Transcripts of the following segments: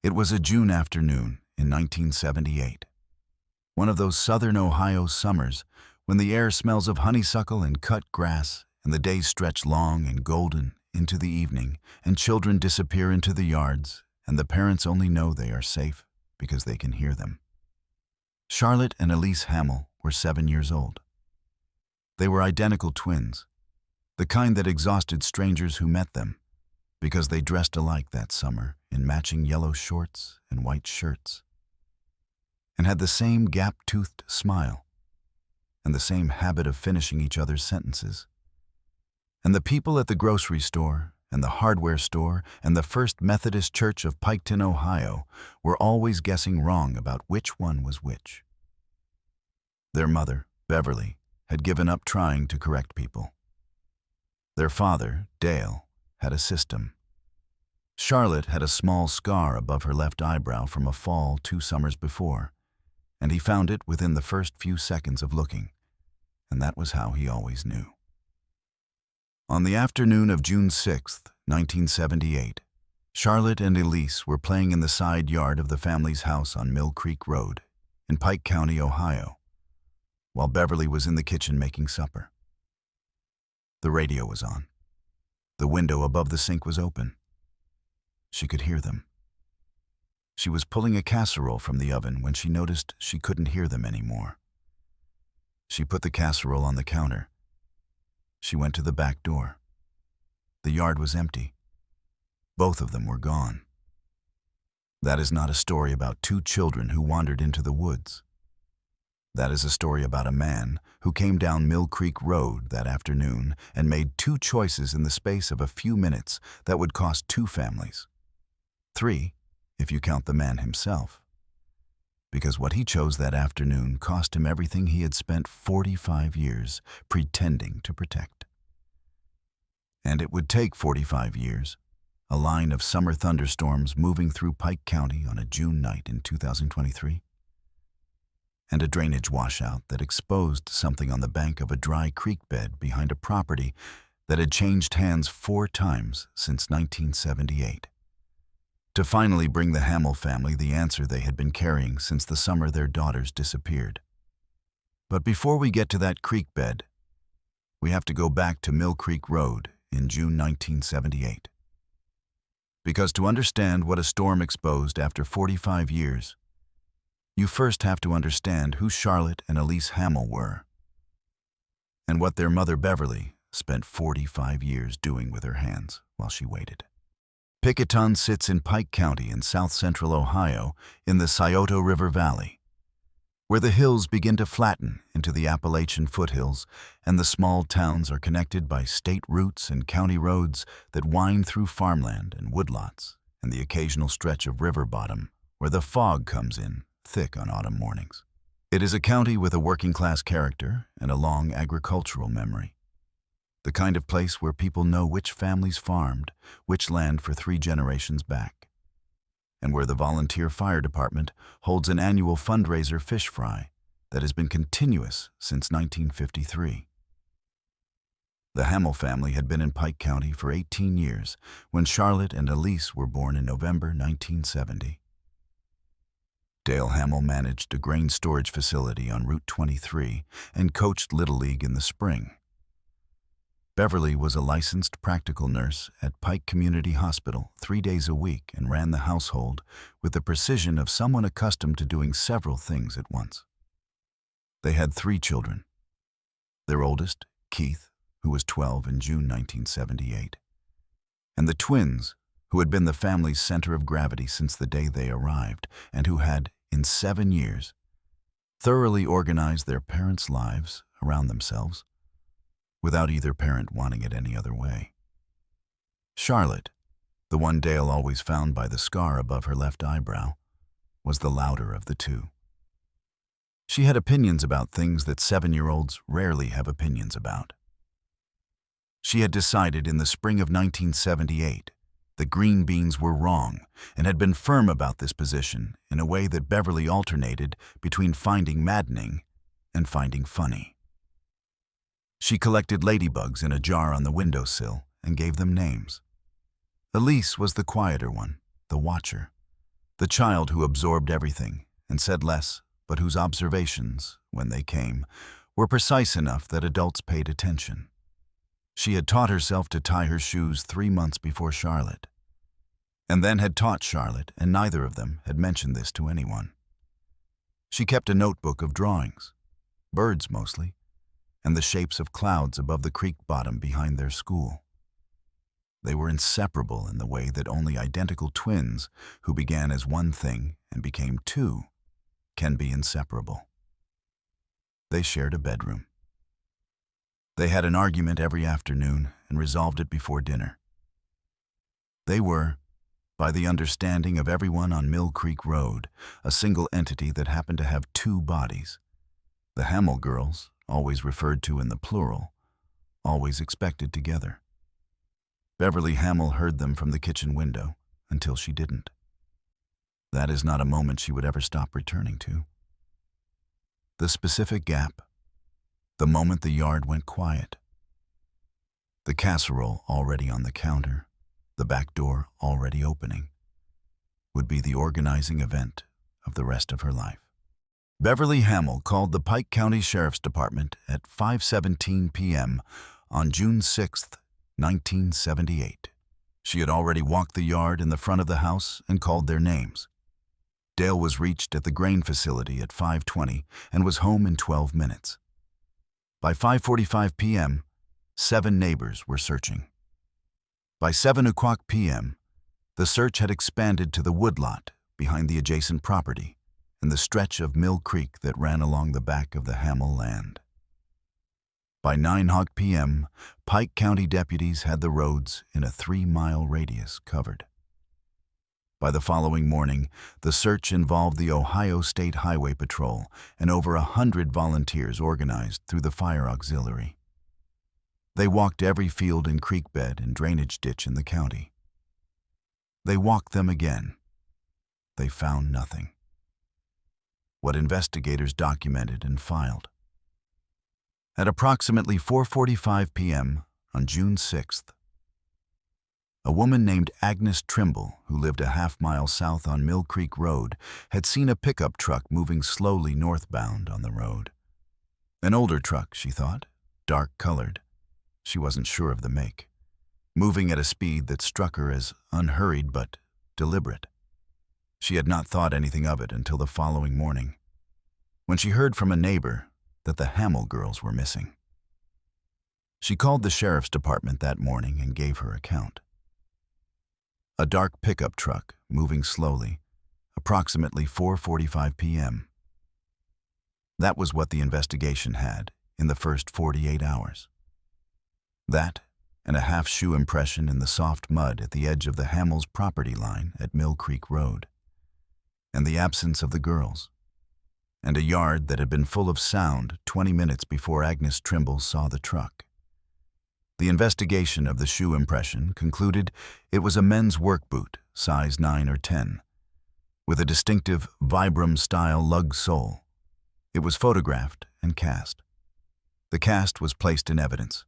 It was a June afternoon in 1978, one of those southern Ohio summers when the air smells of honeysuckle and cut grass and the days stretch long and golden into the evening and children disappear into the yards and the parents only know they are safe because they can hear them. Charlotte and Elise Hamill were 7 years old. They were identical twins, the kind that exhausted strangers who met them because they dressed alike that summer in matching yellow shorts and white shirts, and had the same gap-toothed smile and the same habit of finishing each other's sentences. And the people at the grocery store and the hardware store and the First Methodist Church of Piketon, Ohio, were always guessing wrong about which one was which. Their mother, Beverly, had given up trying to correct people. Their father, Dale, had a system. Charlotte had a small scar above her left eyebrow from a fall 2 summers before, and he found it within the first few seconds of looking, and that was how he always knew. On the afternoon of June 6, 1978, Charlotte and Elise were playing in the side yard of the family's house on Mill Creek Road in Pike County, Ohio, while Beverly was in the kitchen making supper. The radio was on. The window above the sink was open. She could hear them. She was pulling a casserole from the oven when she noticed she couldn't hear them anymore. She put the casserole on the counter. She went to the back door. The yard was empty. Both of them were gone. That is not a story about 2 children who wandered into the woods. That is a story about a man who came down Mill Creek Road that afternoon and made 2 choices in the space of a few minutes that would cost 2 families. 3, if you count the man himself. Because what he chose that afternoon cost him everything he had spent 45 years pretending to protect. And it would take 45 years, a line of summer thunderstorms moving through Pike County on a June night in 2023, and a drainage washout that exposed something on the bank of a dry creek bed behind a property that had changed hands 4 times since 1978. To finally bring the Hamill family the answer they had been carrying since the summer their daughters disappeared. But before we get to that creek bed, we have to go back to Mill Creek Road in June 1978. Because to understand what a storm exposed after 45 years, you first have to understand who Charlotte and Elise Hamill were, and what their mother Beverly spent 45 years doing with her hands while she waited. Piketon sits in Pike County in south-central Ohio in the Scioto River Valley, where the hills begin to flatten into the Appalachian foothills and the small towns are connected by state routes and county roads that wind through farmland and woodlots and the occasional stretch of river bottom where the fog comes in thick on autumn mornings. It is a county with a working-class character and a long agricultural memory. The kind of place where people know which families farmed which land for 3 generations back, and where the volunteer fire department holds an annual fundraiser fish fry that has been continuous since 1953. The Hamill family had been in Pike County for 18 years when Charlotte and Elise were born in November 1970. Dale Hamill managed a grain storage facility on Route 23 and coached Little League in the spring. Beverly was a licensed practical nurse at Pike Community Hospital 3 days a week and ran the household with the precision of someone accustomed to doing several things at once. They had 3 children. Their oldest, Keith, who was 12 in June 1978, and the twins, who had been the family's center of gravity since the day they arrived and who had, in 7 years, thoroughly organized their parents' lives around themselves, without either parent wanting it any other way. Charlotte, the one Dale always found by the scar above her left eyebrow, was the louder of the 2. She had opinions about things that 7-year-olds rarely have opinions about. She had decided in the spring of 1978 that green beans were wrong and had been firm about this position in a way that Beverly alternated between finding maddening and finding funny. She collected ladybugs in a jar on the windowsill and gave them names. Elise was the quieter one, the watcher, The child who absorbed everything and said less, but whose observations, when they came, were precise enough that adults paid attention. She had taught herself to tie her shoes 3 months before Charlotte, and then had taught Charlotte, and neither of them had mentioned this to anyone. She kept a notebook of drawings, birds mostly, and the shapes of clouds above the creek bottom behind their school. They were inseparable in the way that only identical twins who began as one thing and became two can be inseparable. They shared a bedroom. They had an argument every afternoon and resolved it before dinner. They were, by the understanding of everyone on Mill Creek Road, a single entity that happened to have 2 bodies. The Hamill girls, always referred to in the plural, always expected together. Beverly Hamill heard them from the kitchen window until she didn't. That is not a moment she would ever stop returning to. The specific gap, the moment the yard went quiet. The casserole already on the counter, the back door already opening, would be the organizing event of the rest of her life. Beverly Hamill called the Pike County Sheriff's Department at 5:17 p.m. on June 6, 1978. She had already walked the yard in the front of the house and called their names. Dale was reached at the grain facility at 5:20 and was home in 12 minutes. By 5:45 p.m., 7 neighbors were searching. By 7 o'clock p.m., the search had expanded to the woodlot behind the adjacent property and the stretch of Mill Creek that ran along the back of the Hamill land. By 9 p.m., Pike County deputies had the roads in a 3-mile radius covered. By the following morning, the search involved the Ohio State Highway Patrol and over 100 volunteers organized through the Fire Auxiliary. They walked every field and creek bed and drainage ditch in the county. They walked them again. They found nothing. What investigators documented and filed. At approximately 4:45 p.m. on June 6th, a woman named Agnes Trimble, who lived a half-mile south on Mill Creek Road, had seen a pickup truck moving slowly northbound on the road. An older truck, she thought, dark-colored. She wasn't sure of the make, moving at a speed that struck her as unhurried but deliberate. She had not thought anything of it until the following morning, when she heard from a neighbor that the Hamill girls were missing. She called the sheriff's department that morning and gave her account. A dark pickup truck moving slowly, approximately 4:45 p.m. That was what the investigation had in the first 48 hours. That and a half-shoe impression in the soft mud at the edge of the Hamill's property line at Mill Creek Road, and the absence of the girls, and a yard that had been full of sound 20 minutes before Agnes Trimble saw the truck. The investigation of the shoe impression concluded it was a men's work boot, size 9 or 10, with a distinctive Vibram-style lug sole. It was photographed and cast. The cast was placed in evidence.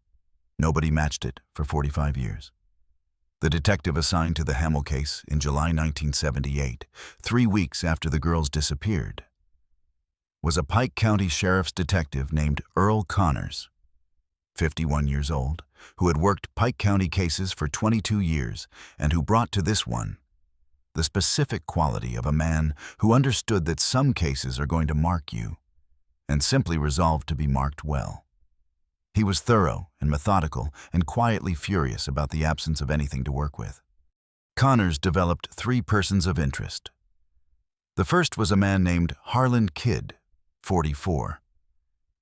Nobody matched it for 45 years. The detective assigned to the Hamill case in July 1978, 3 weeks after the girls disappeared, was a Pike County Sheriff's detective named Earl Connors, 51 years old, who had worked Pike County cases for 22 years and who brought to this one the specific quality of a man who understood that some cases are going to mark you and simply resolved to be marked well. He was thorough and methodical and quietly furious about the absence of anything to work with. Connors developed 3 persons of interest. The first was a man named Harlan Kidd, 44,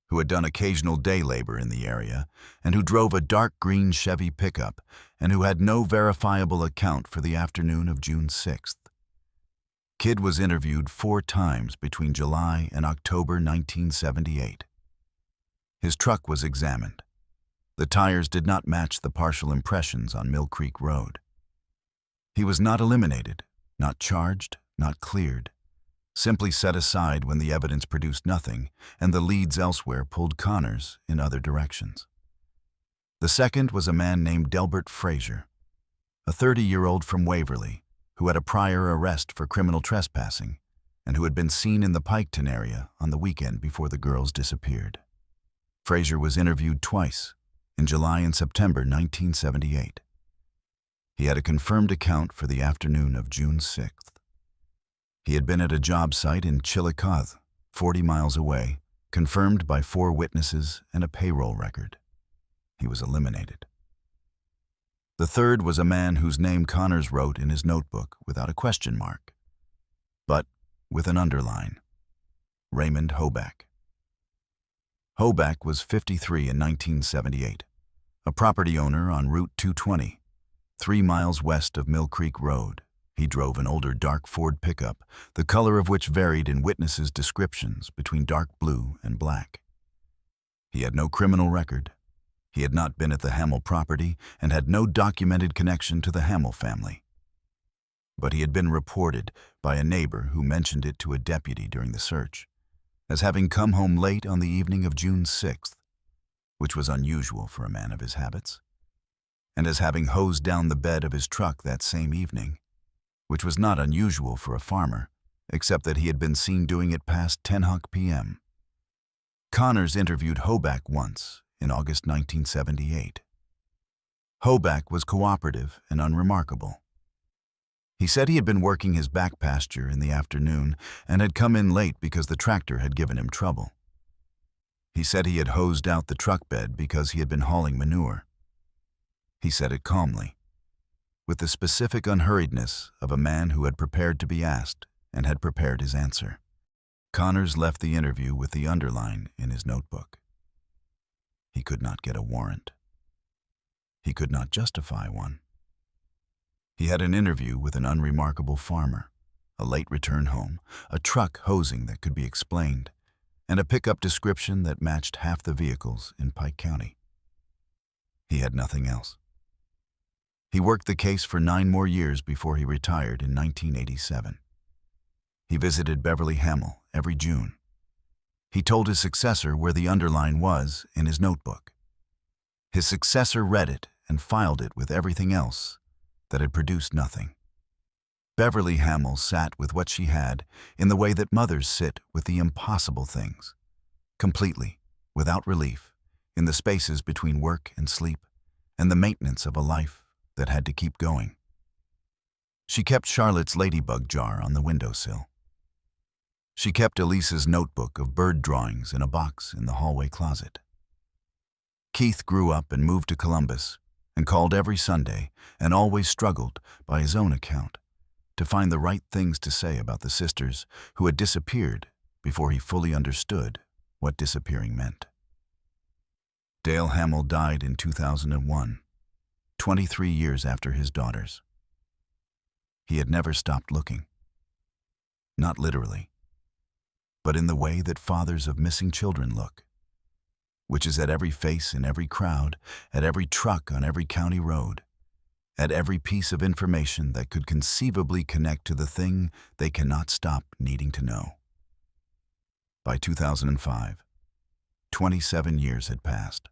who had done occasional day labor in the area and who drove a dark green Chevy pickup and who had no verifiable account for the afternoon of June 6th. Kidd was interviewed 4 times between July and October 1978. His truck was examined. The tires did not match the partial impressions on Mill Creek Road. He was not eliminated, not charged, not cleared, simply set aside when the evidence produced nothing and the leads elsewhere pulled Connors in other directions. The second was a man named Delbert Frazier, a 30-year-old from Waverly, who had a prior arrest for criminal trespassing and who had been seen in the Piketon area on the weekend before the girls disappeared. Frazier was interviewed twice, in July and September 1978. He had a confirmed account for the afternoon of June 6th. He had been at a job site in Chillicothe, 40 miles away, confirmed by 4 witnesses and a payroll record. He was eliminated. The third was a man whose name Connors wrote in his notebook without a question mark, but with an underline: Raymond Hoback. Hoback was 53 in 1978, a property owner on Route 220, 3 miles west of Mill Creek Road. He drove an older dark Ford pickup, the color of which varied in witnesses' descriptions between dark blue and black. He had no criminal record. He had not been at the Hamill property and had no documented connection to the Hamill family. But he had been reported by a neighbor who mentioned it to a deputy during the search as having come home late on the evening of June 6th, which was unusual for a man of his habits, and as having hosed down the bed of his truck that same evening, which was not unusual for a farmer, except that he had been seen doing it past 10 p.m. Connors interviewed Hoback once in August 1978. Hoback was cooperative and unremarkable. He said he had been working his back pasture in the afternoon and had come in late because the tractor had given him trouble. He said he had hosed out the truck bed because he had been hauling manure. He said it calmly, with the specific unhurriedness of a man who had prepared to be asked and had prepared his answer. Connors left the interview with the underline in his notebook. He could not get a warrant. He could not justify one. He had an interview with an unremarkable farmer, a late return home, a truck hosing that could be explained, and a pickup description that matched half the vehicles in Pike County. He had nothing else. He worked the case for 9 more years before he retired in 1987. He visited Beverly Hamill every June. He told his successor where the underline was in his notebook. His successor read it and filed it with everything else that had produced nothing. Beverly Hamill sat with what she had in the way that mothers sit with the impossible things, completely, without relief, in the spaces between work and sleep, and the maintenance of a life that had to keep going. She kept Charlotte's ladybug jar on the windowsill. She kept Elisa's notebook of bird drawings in a box in the hallway closet. Keith grew up and moved to Columbus and called every Sunday and always struggled, by his own account, to find the right things to say about the sisters who had disappeared before he fully understood what disappearing meant. Dale Hamill died in 2001, 23 years after his daughters. He had never stopped looking. Not literally, but in the way that fathers of missing children look, which is at every face in every crowd, at every truck on every county road, at every piece of information that could conceivably connect to the thing they cannot stop needing to know. By 2005, 27 years had passed.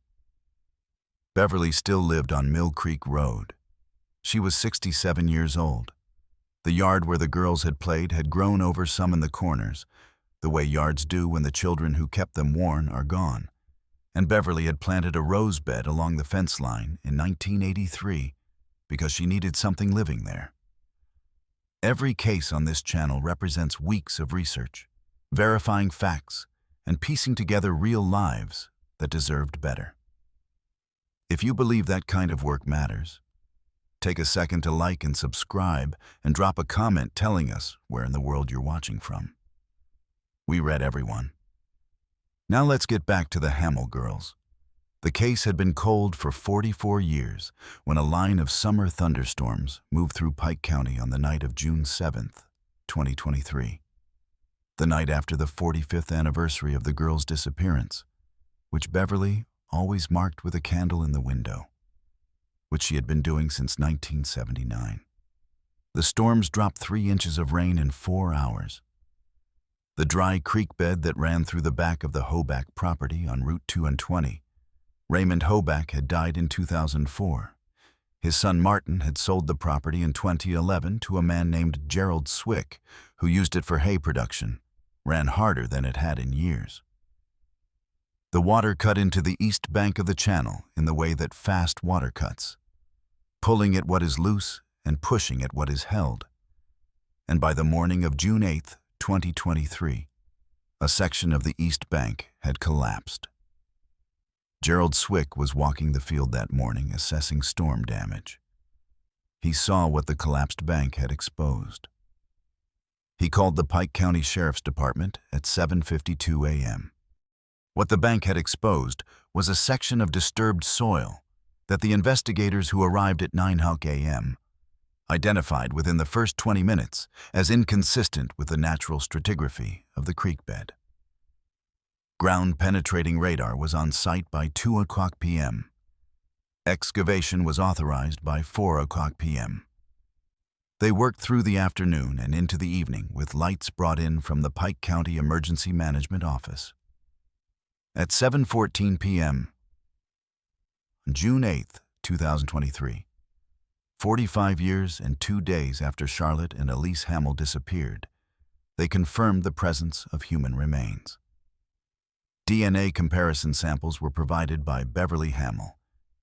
Beverly still lived on Mill Creek Road. She was 67 years old. The yard where the girls had played had grown over some in the corners, the way yards do when the children who kept them worn are gone, and Beverly had planted a rose bed along the fence line in 1983 because she needed something living there. Every case on this channel represents weeks of research, verifying facts, and piecing together real lives that deserved better. If you believe that kind of work matters, take a second to like and subscribe and drop a comment telling us where in the world you're watching from. We read everyone. Now let's get back to the Hamill girls. The case had been cold for 44 years when a line of summer thunderstorms moved through Pike County on the night of June 7th, 2023, the night after the 45th anniversary of the girls' disappearance, which Beverly always marked with a candle in the window, which she had been doing since 1979. The storms dropped 3 inches of rain in 4 hours. The dry creek bed that ran through the back of the Hoback property on Route 2 and 20. Raymond Hoback had died in 2004. His son Martin had sold the property in 2011 to a man named Gerald Swick, who used it for hay production, ran harder than it had in years. The water cut into the east bank of the channel in the way that fast water cuts, pulling at what is loose and pushing at what is held. And by the morning of June 8, 2023, a section of the east bank had collapsed. Gerald Swick was walking the field that morning assessing storm damage. He saw what the collapsed bank had exposed. He called the Pike County Sheriff's Department at 7:52 a.m. What the bank had exposed was a section of disturbed soil that the investigators who arrived at 9:00 a.m. identified within the first 20 minutes as inconsistent with the natural stratigraphy of the creek bed. Ground-penetrating radar was on site by 2:00 p.m. Excavation was authorized by 4:00 p.m. They worked through the afternoon and into the evening with lights brought in from the Pike County Emergency Management Office. At 7:14 p.m. on June 8, 2023, 45 years and 2 days after Charlotte and Elise Hamill disappeared, they confirmed the presence of human remains. DNA comparison samples were provided by Beverly Hamill,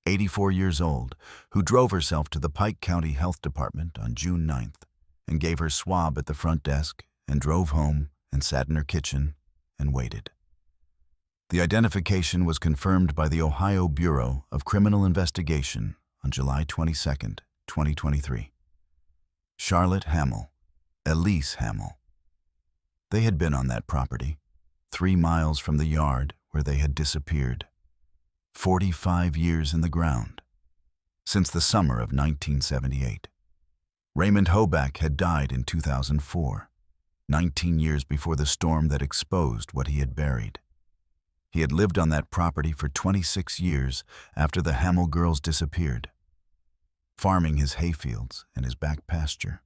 84 years old, who drove herself to the Pike County Health Department on June 9th and gave her swab at the front desk and drove home and sat in her kitchen and waited. The identification was confirmed by the Ohio Bureau of Criminal Investigation on July 22, 2023. Charlotte Hamill, Elise Hamill. They had been on that property, 3 miles from the yard where they had disappeared. 45 years in the ground, since the summer of 1978. Raymond Hoback had died in 2004, 19 years before the storm that exposed what he had buried. He had lived on that property for 26 years after the Hamill girls disappeared, farming his hayfields and his back pasture.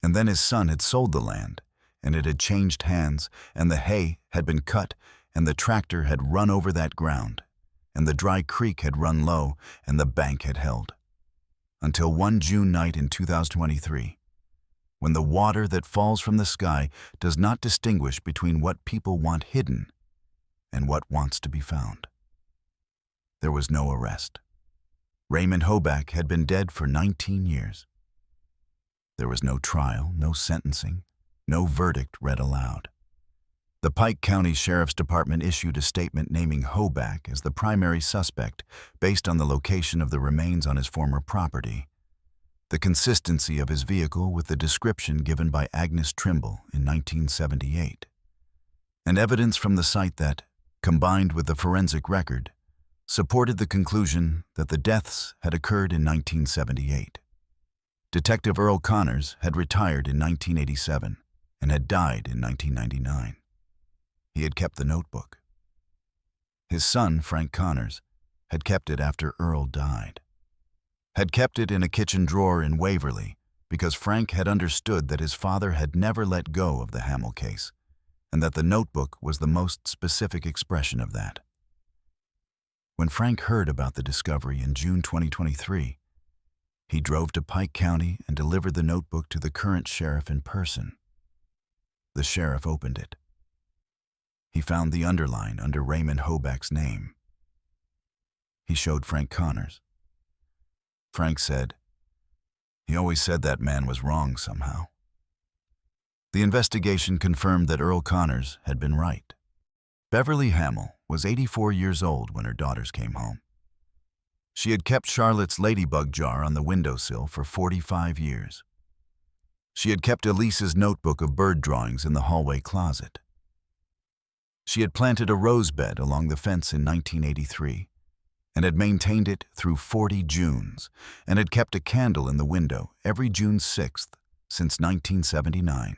And then his son had sold the land, and it had changed hands, and the hay had been cut, and the tractor had run over that ground, and the dry creek had run low, and the bank had held. Until one June night in 2023, when the water that falls from the sky does not distinguish between what people want hidden and what wants to be found. There was no arrest. Raymond Hoback had been dead for 19 years. There was no trial, no sentencing, no verdict read aloud. The Pike County Sheriff's Department issued a statement naming Hoback as the primary suspect based on the location of the remains on his former property, the consistency of his vehicle with the description given by Agnes Trimble in 1978, and evidence from the site that, combined with the forensic record, supported the conclusion that the deaths had occurred in 1978. Detective Earl Connors had retired in 1987 and had died in 1999. He had kept the notebook. His son, Frank Connors, had kept it after Earl died. Had kept it in a kitchen drawer in Waverly because Frank had understood that his father had never let go of the Hamill case, and that the notebook was the most specific expression of that. When Frank heard about the discovery in June 2023, he drove to Pike County and delivered the notebook to the current sheriff in person. The sheriff opened it. He found the underline under Raymond Hoback's name. He showed Frank Connors. Frank said, "He always said that man was wrong somehow." The investigation confirmed that Earl Connors had been right. Beverly Hamill was 84 years old when her daughters came home. She had kept Charlotte's ladybug jar on the windowsill for 45 years. She had kept Elise's notebook of bird drawings in the hallway closet. She had planted a rose bed along the fence in 1983 and had maintained it through 40 Junes and had kept a candle in the window every June 6th since 1979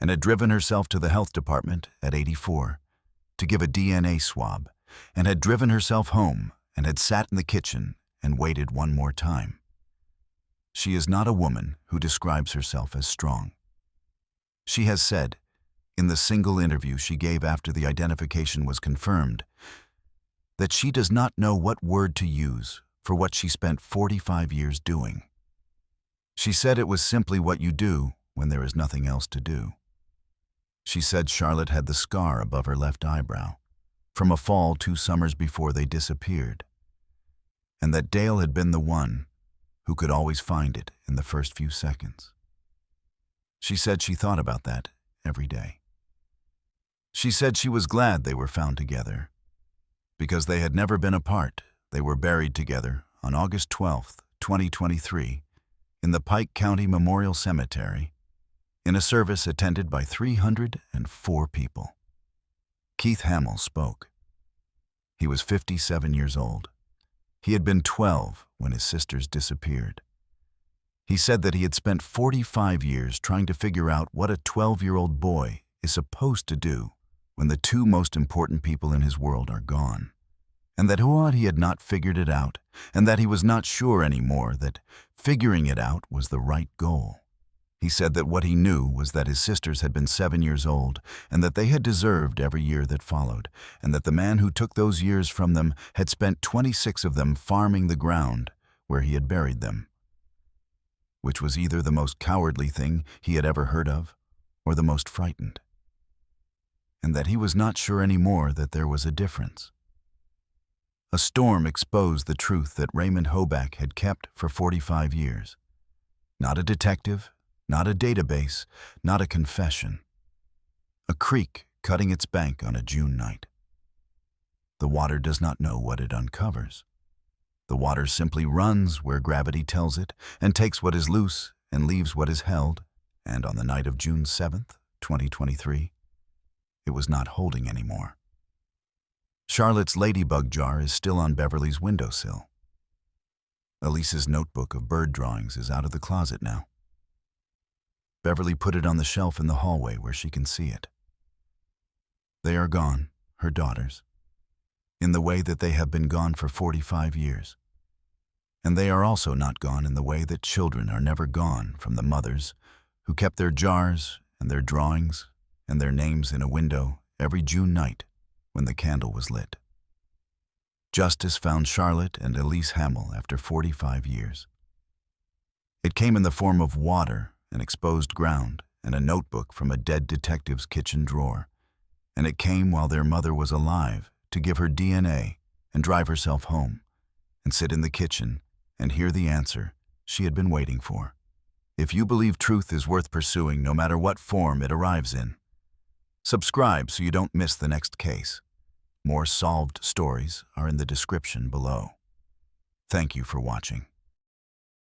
and had driven herself to the health department at 84 to give a DNA swab and had driven herself home and had sat in the kitchen and waited one more time. She is not a woman who describes herself as strong. She has said, in the single interview she gave after the identification was confirmed, that she does not know what word to use for what she spent 45 years doing. She said it was simply what you do when there is nothing else to do. She said Charlotte had the scar above her left eyebrow from a fall 2 summers before they disappeared, and that Dale had been the one who could always find it in the first few seconds. She said she thought about that every day. She said she was glad they were found together, because they had never been apart. They were buried together on August 12, 2023, in the Pike County Memorial Cemetery, in a service attended by 304 people. Keith Hamill spoke. He was 57 years old. He had been 12 when his sisters disappeared. He said that he had spent 45 years trying to figure out what a 12-year-old boy is supposed to do when the 2 most important people in his world are gone, and that he had not figured it out, and that he was not sure anymore that figuring it out was the right goal. He said that what he knew was that his sisters had been 7 years old, and that they had deserved every year that followed, and that the man who took those years from them had spent 26 of them farming the ground where he had buried them, which was either the most cowardly thing he had ever heard of or the most frightened, and that he was not sure anymore that there was a difference. A storm exposed the truth that Raymond Hoback had kept for 45 years. Not a detective, not a database, not a confession. A creek cutting its bank on a June night. The water does not know what it uncovers. The water simply runs where gravity tells it and takes what is loose and leaves what is held, and on the night of June 7th, 2023, it was not holding anymore. Charlotte's ladybug jar is still on Beverly's windowsill. Elise's notebook of bird drawings is out of the closet now. Beverly put it on the shelf in the hallway where she can see it. They are gone, her daughters, in the way that they have been gone for 45 years. And they are also not gone in the way that children are never gone from the mothers who kept their jars and their drawings and their names in a window every June night when the candle was lit. Justice found Charlotte and Elise Hamill after 45 years. It came in the form of water and exposed ground and a notebook from a dead detective's kitchen drawer, and it came while their mother was alive to give her DNA and drive herself home and sit in the kitchen and hear the answer she had been waiting for. If you believe truth is worth pursuing no matter what form it arrives in, subscribe so you don't miss the next case. More solved stories are in the description below. Thank you for watching.